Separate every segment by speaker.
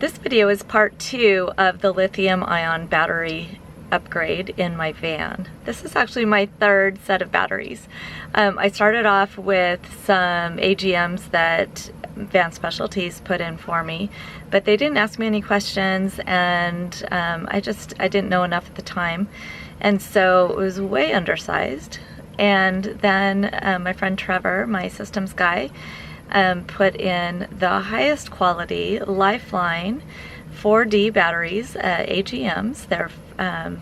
Speaker 1: This video is part 2 of the lithium ion battery upgrade in my van. This is actually my third set of batteries. I started off with some AGMs that Van Specialties put in for me, but they didn't ask me any questions, and I didn't know enough at the time, and so it was way undersized. And then my friend Trevor, my systems guy, put in the highest quality Lifeline 4D batteries, AGMs. They're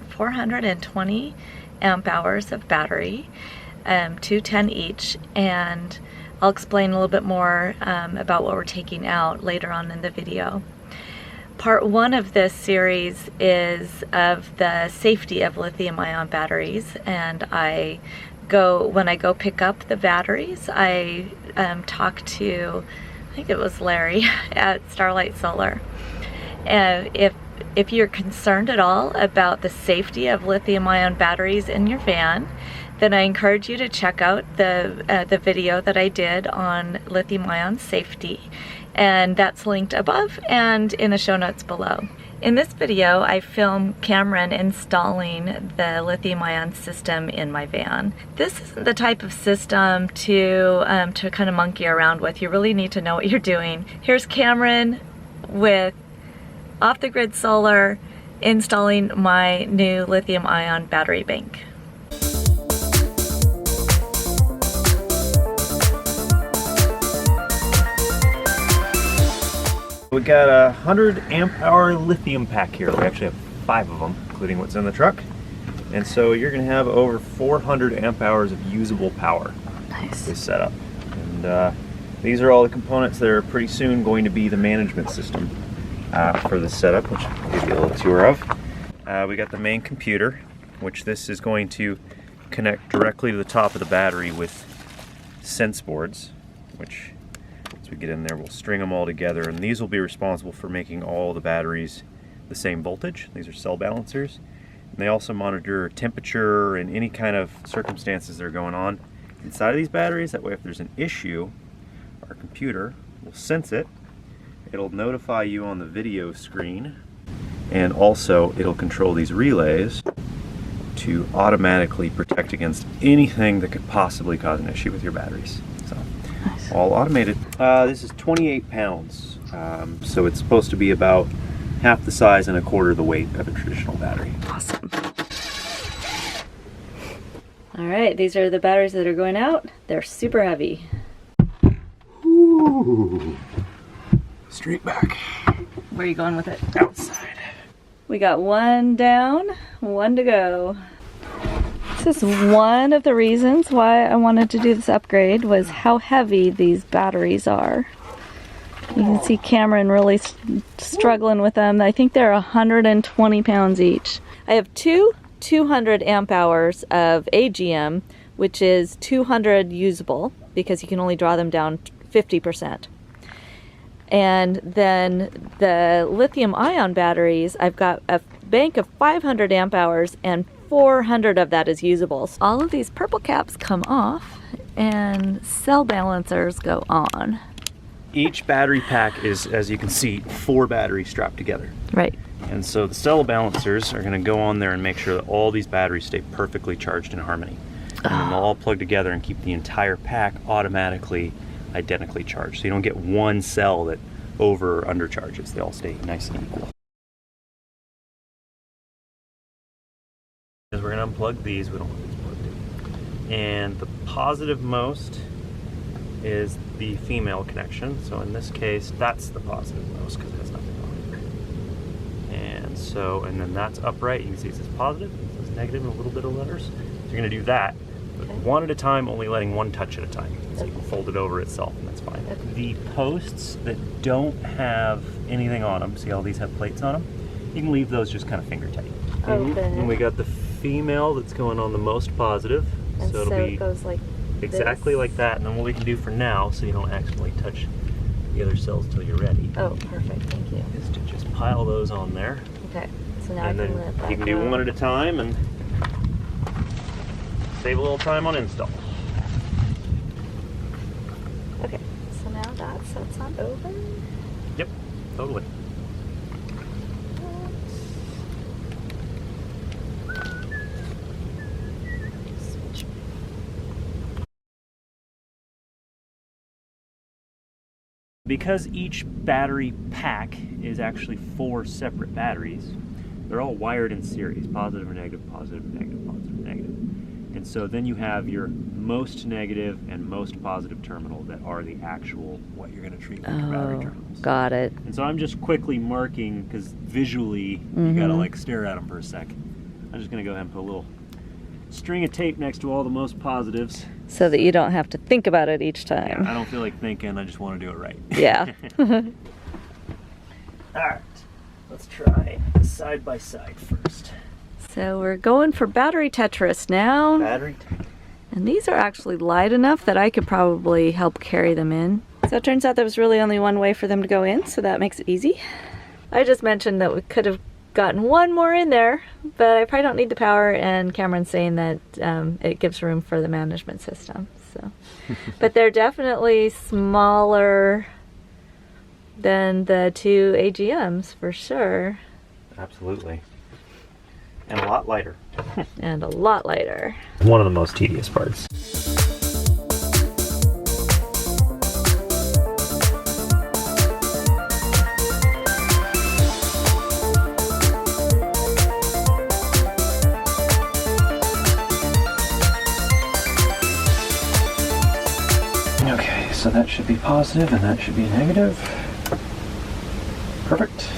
Speaker 1: 420 amp hours of battery, 210 each, and I'll explain a little bit more about what we're taking out later on in the video. Part 1 of this series is of the safety of lithium ion batteries, and when I go pick up the batteries, I talk to, I think it was Larry at Starlight Solar. If you're concerned at all about the safety of lithium ion batteries in your van, then I encourage you to check out the video that I did on lithium ion safety, and that's linked above and in the show notes below. In this video, I filmed Cameron installing the lithium ion system in my van. This isn't the type of system to kind of monkey around with. You really need to know what you're doing. Here's Cameron with off-the-grid solar installing my new lithium ion battery bank.
Speaker 2: We got a 100 amp hour lithium pack here. We actually have 5 of them, including what's in the truck. And so you're going to have over 400 amp hours of usable power.
Speaker 1: Nice. This
Speaker 2: setup. And these are all the components that are pretty soon going to be the management system for this setup, which I'll give you a little tour of. We got the main computer, which this is going to connect directly to the top of the battery with sense boards, which we get in there, we'll string them all together, and these will be responsible for making all the batteries the same voltage. These are cell balancers, and they also monitor temperature and any kind of circumstances that are going on inside of these batteries. That way, if there's an issue, our computer will sense it, it'll notify you on the video screen, and also it'll control these relays to automatically protect against anything that could possibly cause an issue with your batteries. Nice. All automated. This is 28 pounds, so it's supposed to be about half the size and a quarter the weight of a traditional battery.
Speaker 1: Awesome. All right, these are the batteries that are going out. They're super heavy.
Speaker 2: Ooh. Straight back.
Speaker 1: Where are you going with it?
Speaker 2: Outside.
Speaker 1: We got 1 down, 1 to go. This is one of the reasons why I wanted to do this upgrade, was how heavy these batteries are. You can see Cameron really struggling with them. I think they're 120 pounds each. I have two 200 amp hours of AGM, which is 200 usable because you can only draw them down 50%. And then the lithium ion batteries, I've got a bank of 500 amp hours and 400 of that is usable. So all of these purple caps come off and cell balancers go on.
Speaker 2: Each battery pack is, as you can see, 4 batteries strapped together.
Speaker 1: Right.
Speaker 2: And so the cell balancers are going to go on there and make sure that all these batteries stay perfectly charged in harmony. And then they'll all plug together and keep the entire pack automatically identically charged. So you don't get one cell that over or undercharges. They all stay nice and equal. As we're going to unplug these, we don't want these plugged in. And the positive most is the female connection. So in this case, that's the positive most because it has nothing on it. And so, and then that's upright. You can see it says positive, it says negative, and a little bit of letters. So you're going to do that, but one at a time, only letting one touch at a time. So you can fold it over itself, and that's fine. The posts that don't have anything on them, see all these have plates on them? You can leave those just kind of finger tight.
Speaker 1: Okay.
Speaker 2: And we got the female that's going on the most positive,
Speaker 1: and
Speaker 2: so it'll be
Speaker 1: it goes like
Speaker 2: exactly
Speaker 1: this.
Speaker 2: like that. And then what we can do for now, so you don't accidentally touch the other cells till you're ready.
Speaker 1: Oh, perfect, thank you.
Speaker 2: Is to just pile those on there.
Speaker 1: Okay, so now
Speaker 2: and
Speaker 1: I can
Speaker 2: then
Speaker 1: let that
Speaker 2: you can do
Speaker 1: go.
Speaker 2: one at a time and save a little time on install.
Speaker 1: Okay, so now that sets on over.
Speaker 2: Yep, totally. Because each battery pack is actually 4 separate batteries, they're all wired in series, positive or negative, positive, negative, positive, negative. And so then you have your most negative and most positive terminal that are the actual, what you're going to treat like your battery terminals.
Speaker 1: Got it.
Speaker 2: And so I'm just quickly marking, because visually you got to like stare at them for a second. I'm just going to go ahead and put a little string of tape next to all the most positives.
Speaker 1: So that you don't have to think about it each time.
Speaker 2: Yeah, I don't feel like thinking, I just want to do it right.
Speaker 1: Yeah.
Speaker 2: Alright, let's try side by side first.
Speaker 1: So we're going for battery Tetris now.
Speaker 2: Battery.
Speaker 1: And these are actually light enough that I could probably help carry them in. So it turns out there was really only one way for them to go in, so that makes it easy. I just mentioned that we could have gotten one more in there, but I probably don't need the power, and Cameron's saying that it gives room for the management system. So, but they're definitely smaller than the 2 AGMs for sure.
Speaker 2: Absolutely. And a lot lighter.
Speaker 1: And a lot lighter.
Speaker 2: One of the most tedious parts. Okay, so that should be positive and that should be negative. Perfect.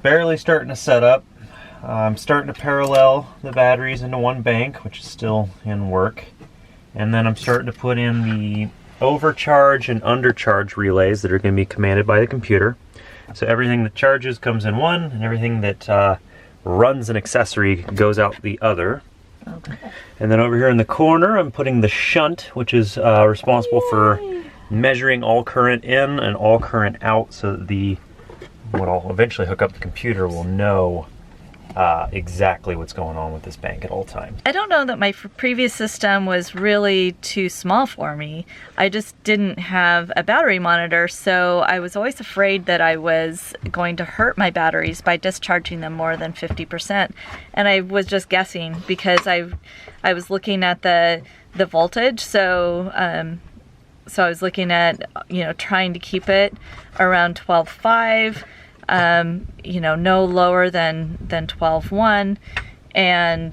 Speaker 2: Barely starting to set up. I'm starting to parallel the batteries into one bank, which is still in work. And then I'm starting to put in the overcharge and undercharge relays that are going to be commanded by the computer. So everything that charges comes in one, and everything that runs an accessory goes out the other.
Speaker 1: Okay.
Speaker 2: And then over here in the corner, I'm putting the shunt, which is responsible for measuring all current in and all current out, so that what I'll eventually hook up the computer will know exactly what's going on with this bank at all times.
Speaker 1: I don't know that my previous system was really too small for me. I just didn't have a battery monitor, so I was always afraid that I was going to hurt my batteries by discharging them more than 50%. And I was just guessing because I was looking at the voltage, so I was looking at, trying to keep it around 12.5. No lower than 12.1, and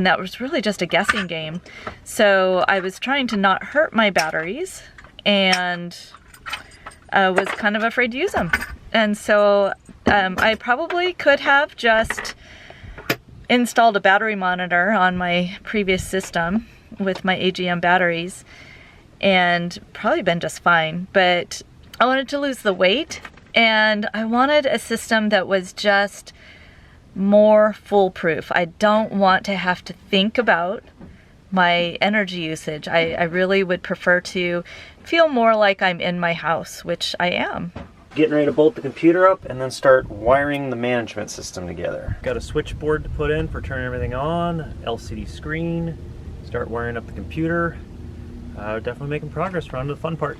Speaker 1: that was really just a guessing game. So I was trying to not hurt my batteries, and was kind of afraid to use them. And so I probably could have just installed a battery monitor on my previous system with my AGM batteries, and probably been just fine. But I wanted to lose the weight, and I wanted a system that was just more foolproof. I don't want to have to think about my energy usage. I really would prefer to feel more like I'm in my house, which I am.
Speaker 2: Getting ready to bolt the computer up and then start wiring the management system together. Got a switchboard to put in for turning everything on, LCD screen, start wiring up the computer. Definitely making progress. We're on to the fun part.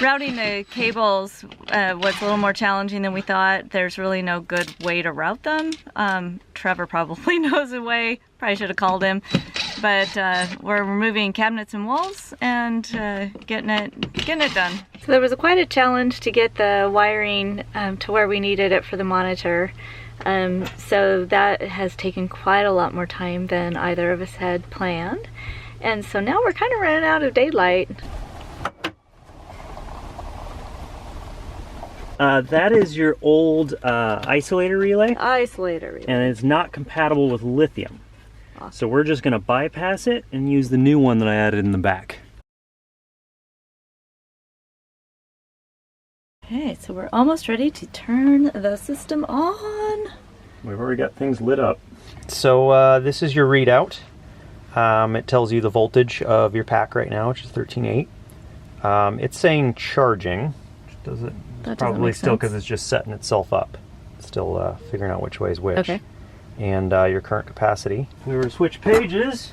Speaker 1: Routing the cables was a little more challenging than we thought. There's really no good way to route them. Trevor probably knows a way. Probably should have called him. But we're removing cabinets and walls and getting it done. So there was quite a challenge to get the wiring to where we needed it for the monitor. So that has taken quite a lot more time than either of us had planned. And so now we're kind of running out of daylight.
Speaker 2: That is your old isolator relay.
Speaker 1: Isolator relay.
Speaker 2: And it's not compatible with lithium.
Speaker 1: Awesome.
Speaker 2: So we're just going to bypass it and use the new one that I added in the back.
Speaker 1: Okay, so we're almost ready to turn the system on.
Speaker 2: We've already got things lit up. So this is your readout. It tells you the voltage of your pack right now, which is 13.8. It's saying charging. Does it?
Speaker 1: That
Speaker 2: probably still because it's just setting itself up. It's still figuring out which way is which.
Speaker 1: Okay.
Speaker 2: And your current capacity. If we were to switch pages,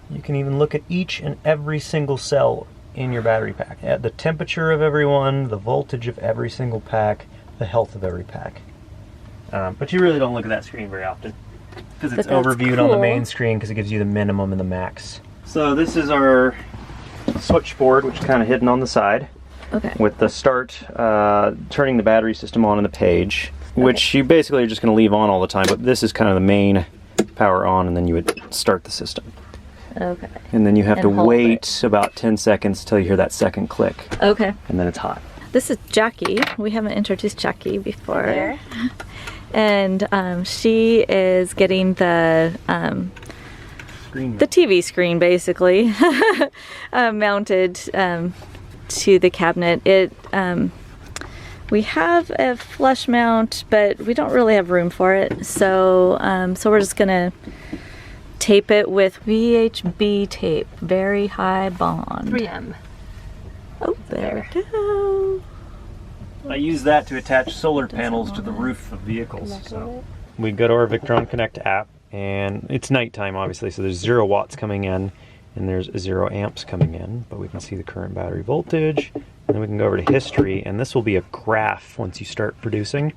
Speaker 2: you can even look at each and every single cell in your battery pack. At the temperature of every one, the voltage of every single pack, the health of every pack. But you really don't look at that screen very often. because it's overviewed on the main screen because it gives you the minimum and the max. So this is our switchboard, which is kind of hidden on the side.
Speaker 1: Okay.
Speaker 2: With the start, turning the battery system on in the page, which you basically are just going to leave on all the time, but this is kind of the main power on, and then you would start the system.
Speaker 1: Okay.
Speaker 2: And then you have to wait about 10 seconds till you hear that second click.
Speaker 1: Okay.
Speaker 2: And then it's hot.
Speaker 1: This is Jackie. We haven't introduced Jackie before. There. And she is getting the TV screen basically mounted to the cabinet. We have a flush mount, but we don't really have room for it. So so we're just gonna tape it with VHB tape, very high bond.
Speaker 3: 3M.
Speaker 1: Oh, there we go.
Speaker 2: I use that to attach solar panels to the roof of vehicles. So we go to our Victron Connect app, and it's nighttime obviously, so there's 0 watts coming in and there's 0 amps coming in, but we can see the current battery voltage, and then we can go over to history, and this will be a graph once you start producing,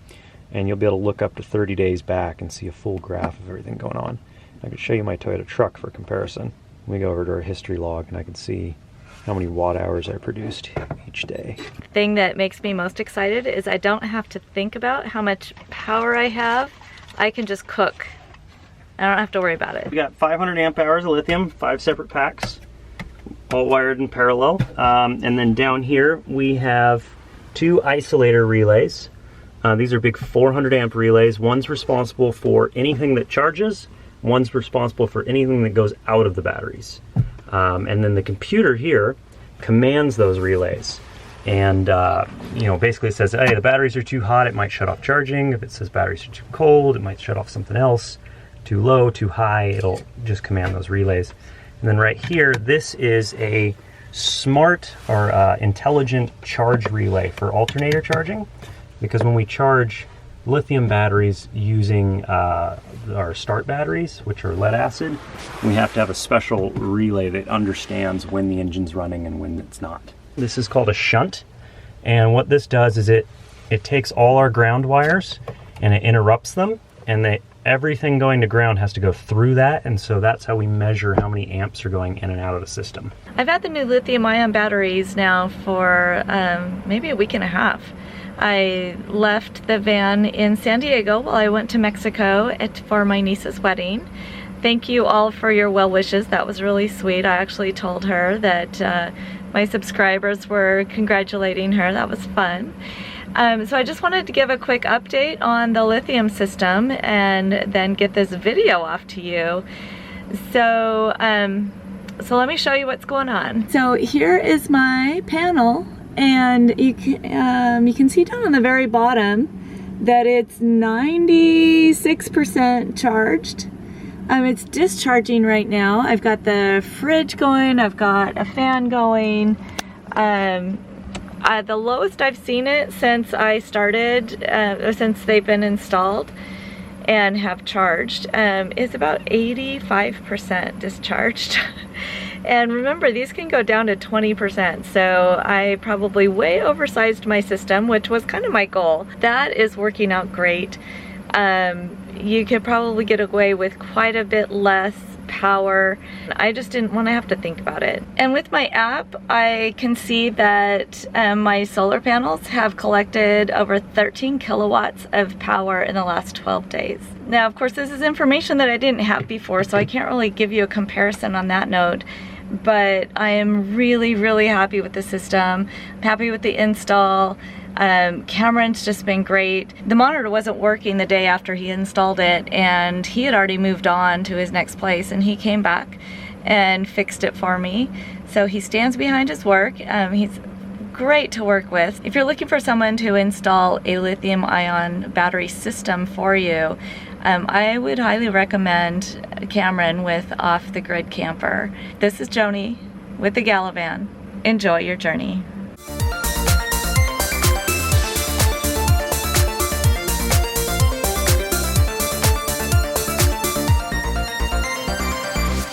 Speaker 2: and you'll be able to look up to 30 days back and see a full graph of everything going on. I could show you my Toyota truck for comparison. We go over to our history log and I can see how many watt hours I produced each day.
Speaker 1: The thing that makes me most excited is I don't have to think about how much power I have. I can just cook. I don't have to worry about it.
Speaker 2: We got 500 amp hours of lithium, 5 separate packs, all wired in parallel. And then down here we have 2 isolator relays. These are big 400 amp relays. One's responsible for anything that charges, one's responsible for anything that goes out of the batteries. And then the computer here commands those relays. And you know, basically it says, hey, the batteries are too hot, it might shut off charging. If it says batteries are too cold, it might shut off something else. Too low, too high, it'll just command those relays. And then right here, this is a smart or intelligent charge relay for alternator charging. Because when we charge lithium batteries using our start batteries, which are lead acid, we have to have a special relay that understands when the engine's running and when it's not. This is called a shunt, and what this does is it takes all our ground wires and it interrupts them, and everything going to ground has to go through that, and so that's how we measure how many amps are going in and out of the system.
Speaker 1: I've had the new lithium ion batteries now for maybe a week and a half. I left the van in San Diego while I went to Mexico for my niece's wedding. Thank you all for your well wishes. That was really sweet. I actually told her that my subscribers were congratulating her. That was fun. So I just wanted to give a quick update on the lithium system and then get this video off to you. So, so let me show you what's going on. So here is my panel. And you can see down on the very bottom that it's 96% charged. It's discharging right now. I've got the fridge going, I've got a fan going. The lowest I've seen it since I started, since they've been installed and have charged, is about 85% discharged. And remember, these can go down to 20%, so I probably way oversized my system, which was kind of my goal. That is working out great. You could probably get away with quite a bit less power. I just didn't want to have to think about it. And with my app, I can see that my solar panels have collected over 13 kilowatts of power in the last 12 days. Now, of course, this is information that I didn't have before, so I can't really give you a comparison on that note. But I am really, really happy with the system. I'm happy with the install. Cameron's just been great. The monitor wasn't working the day after he installed it, and he had already moved on to his next place, and he came back and fixed it for me. So he stands behind his work. He's great to work with. If you're looking for someone to install a lithium ion battery system for you, I would highly recommend Cameron with Off the Grid Camper. This is Joni with TheGalavan. Enjoy your journey.